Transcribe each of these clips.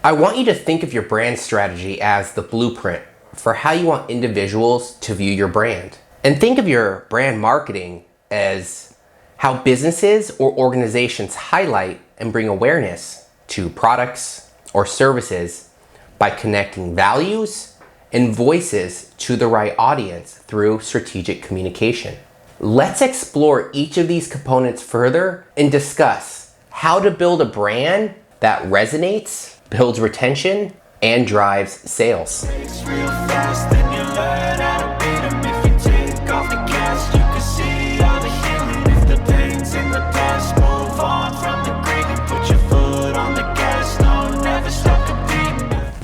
I want you to think of your brand strategy as the blueprint for how you want individuals to view your brand. And think of your brand marketing as how businesses or organizations highlight and bring awareness to products or services by connecting values and voices to the right audience through strategic communication. Let's explore each of these components further and discuss how to build a brand that resonates, builds retention, and drives sales.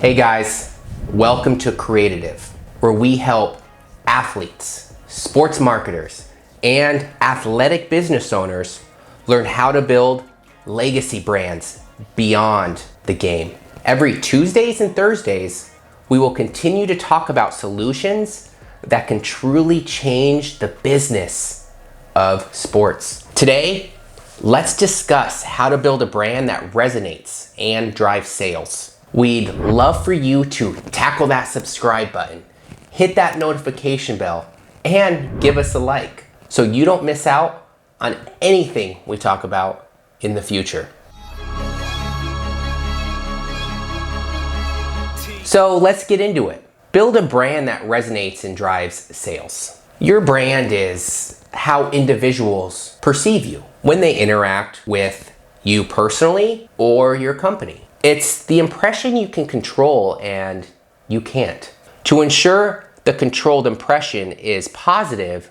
Hey guys, welcome to Creatitive, where we help athletes, sports marketers, and athletic business owners learn how to build legacy brands beyond the game. Every Tuesdays and Thursdays, we will continue to talk about solutions that can truly change the business of sports. Today, let's discuss how to build a brand that resonates and drives sales. We'd love for you to tackle that subscribe button, hit that notification bell, and give us a like so you don't miss out on anything we talk about in the future. So let's get into it. Build a brand that resonates and drives sales. Your brand is how individuals perceive you when they interact with you personally or your company. It's the impression you can control and you can't. To ensure the controlled impression is positive,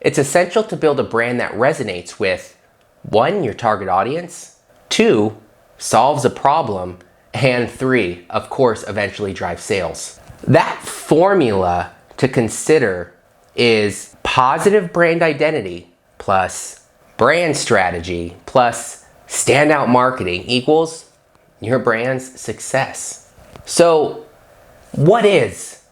it's essential to build a brand that resonates with 1, your target audience, 2, solves a problem, and 3, of course, eventually drives sales. That formula to consider is positive brand identity plus brand strategy plus standout marketing equals your brand's success. So, what is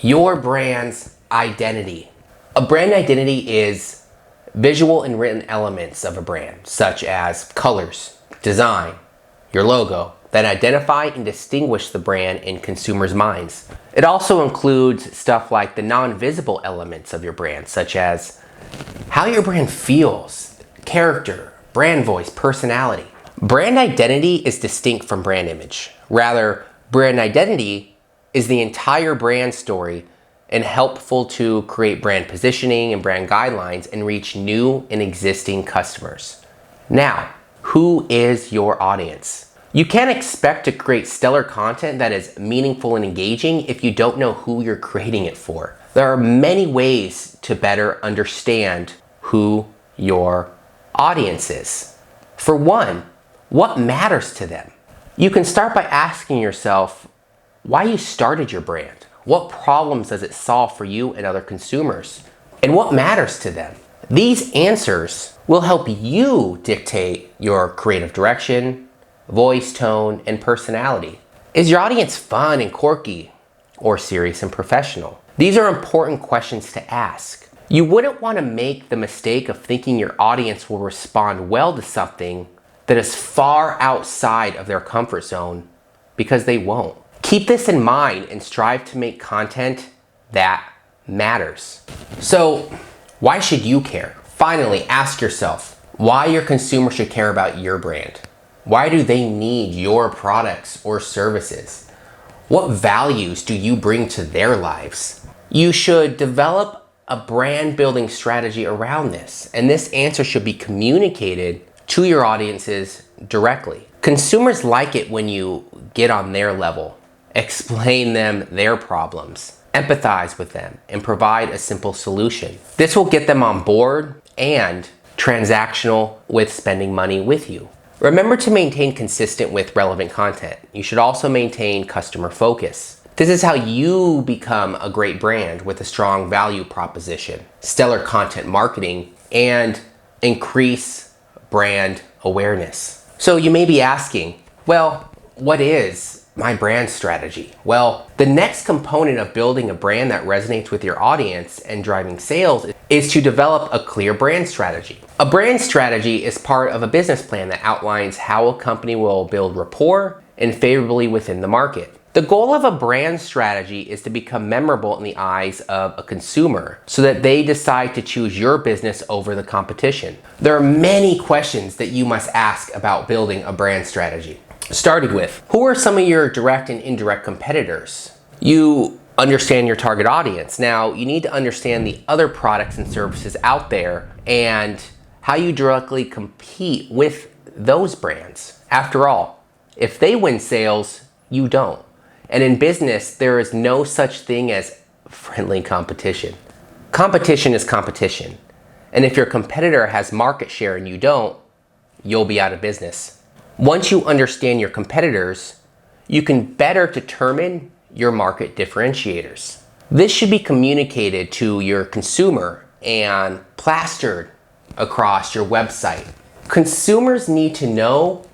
your brand's identity? A brand identity is visual and written elements of a brand, such as colors, design, your logo, that identify and distinguish the brand in consumers' minds. It also includes stuff like the non-visible elements of your brand, such as how your brand feels, character, brand voice, personality. Brand identity is distinct from brand image. Rather, brand identity is the entire brand story and helpful to create brand positioning and brand guidelines and reach new and existing customers. Now, who is your audience? You can't expect to create stellar content that is meaningful and engaging if you don't know who you're creating it for. There are many ways to better understand who your audience is. For one, what matters to them? You can start by asking yourself why you started your brand. What problems does it solve for you and other consumers? And what matters to them? These answers will help you dictate your creative direction, voice tone, and personality. Is your audience fun and quirky or serious and professional? These are important questions to ask. You wouldn't want to make the mistake of thinking your audience will respond well to something that is far outside of their comfort zone, because they won't. Keep this in mind and strive to make content that matters. So, why should you care? Finally, ask yourself why your consumer should care about your brand. Why do they need your products or services? What values do you bring to their lives? You should develop a brand building strategy around this, and this answer should be communicated to your audiences directly. Consumers like it when you get on their level, explain them their problems, empathize with them, and provide a simple solution. This will get them on board and transactional with spending money with you. Remember to maintain consistent with relevant content. You should also maintain customer focus. This is how you become a great brand with a strong value proposition, stellar content marketing, and increase brand awareness. So you may be asking, well, what is my brand strategy? Well, the next component of building a brand that resonates with your audience and driving sales is to develop a clear brand strategy. A brand strategy is part of a business plan that outlines how a company will build rapport and favorably within the market. The goal of a brand strategy is to become memorable in the eyes of a consumer so that they decide to choose your business over the competition. There are many questions that you must ask about building a brand strategy. Starting with, who are some of your direct and indirect competitors? You understand your target audience. Now, you need to understand the other products and services out there and how you directly compete with those brands. After all, if they win sales, you don't. And in business, there is no such thing as friendly competition. Competition is competition. And if your competitor has market share and you don't, you'll be out of business. Once you understand your competitors, you can better determine your market differentiators. This should be communicated to your consumer and plastered across your website. Consumers need to know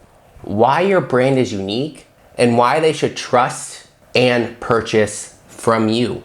why your brand is unique and why they should trust and purchase from you.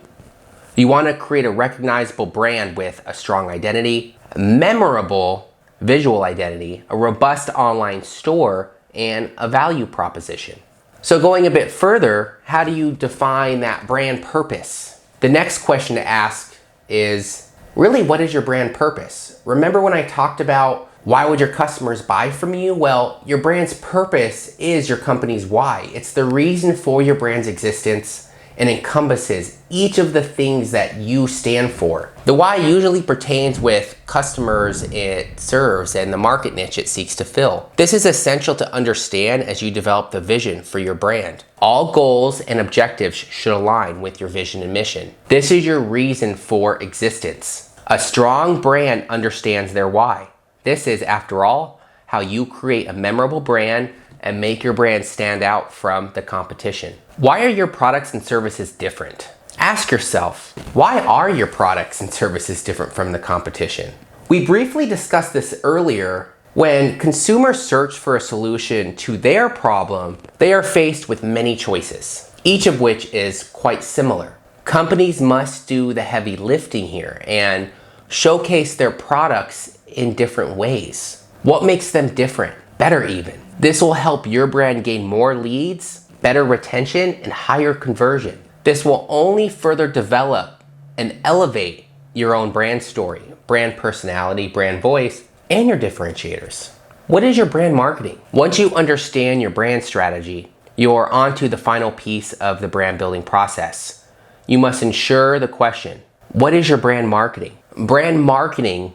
You want to create a recognizable brand with a strong identity, a memorable visual identity, a robust online store, and a value proposition. So going a bit further, how do you define that brand purpose? The next question to ask is, really, what is your brand purpose? Remember when I talked about why would your customers buy from you? Well, your brand's purpose is your company's why. It's the reason for your brand's existence and encompasses each of the things that you stand for. The why usually pertains with customers it serves and the market niche it seeks to fill. This is essential to understand as you develop the vision for your brand. All goals and objectives should align with your vision and mission. This is your reason for existence. A strong brand understands their why. This is, after all, how you create a memorable brand and make your brand stand out from the competition. Why are your products and services different? Ask yourself, why are your products and services different from the competition? We briefly discussed this earlier. When consumers search for a solution to their problem, they are faced with many choices, each of which is quite similar. Companies must do the heavy lifting here and showcase their products in different ways. What makes them different? Better even. This will help your brand gain more leads, better retention, and higher conversion. This will only further develop and elevate your own brand story, brand personality, brand voice, and your differentiators. What is your brand marketing? Once you understand your brand strategy, you're onto the final piece of the brand building process. You must ensure the question, what is your brand marketing? Brand marketing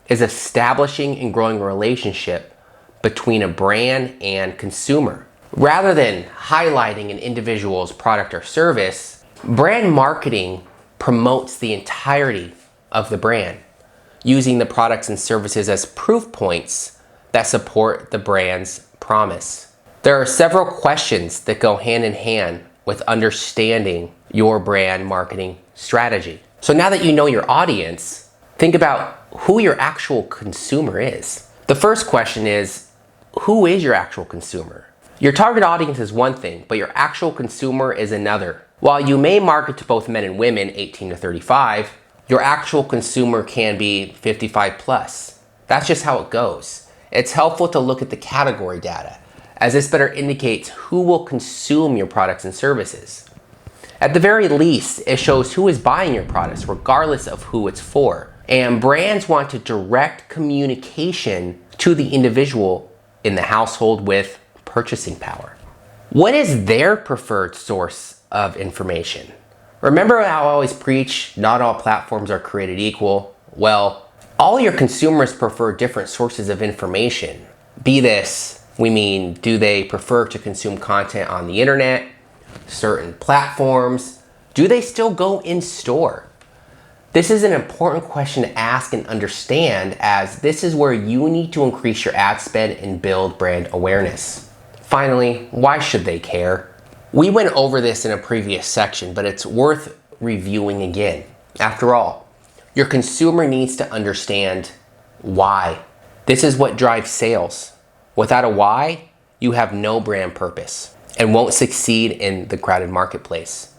is establishing and growing a relationship between a brand and consumer. Rather than highlighting an individual's product or service, brand marketing promotes the entirety of the brand, using the products and services as proof points that support the brand's promise. There are several questions that go hand in hand with understanding your brand marketing strategy. So now that you know your audience, think about who your actual consumer is. The first question is, who is your actual consumer? Your target audience is one thing, but your actual consumer is another. While you may market to both men and women 18 to 35, your actual consumer can be 55 plus. That's just how it goes. It's helpful to look at the category data, as this better indicates who will consume your products and services. At the very least, it shows who is buying your products, regardless of who it's for. And brands want to direct communication to the individual in the household with purchasing power. What is their preferred source of information? Remember how I always preach, not all platforms are created equal? Well, all your consumers prefer different sources of information. Be this, we mean, do they prefer to consume content on the internet, certain platforms? Do they still go in store? This is an important question to ask and understand, as this is where you need to increase your ad spend and build brand awareness. Finally, why should they care? We went over this in a previous section, but it's worth reviewing again. After all, your consumer needs to understand why. This is what drives sales. Without a why, you have no brand purpose and won't succeed in the crowded marketplace.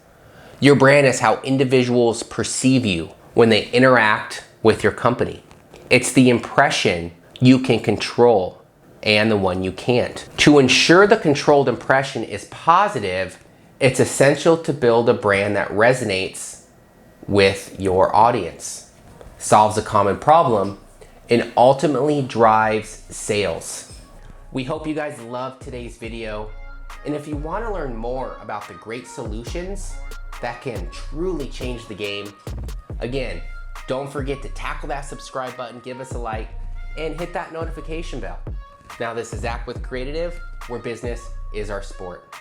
Your brand is how individuals perceive you when they interact with your company. It's the impression you can control and the one you can't. To ensure the controlled impression is positive, it's essential to build a brand that resonates with your audience, solves a common problem, and ultimately drives sales. We hope you guys loved today's video. And if you want to learn more about the great solutions that can truly change the game, again, don't forget to tackle that subscribe button, give us a like, and hit that notification bell. Now, this is Zach with Creatitive, where business is our sport.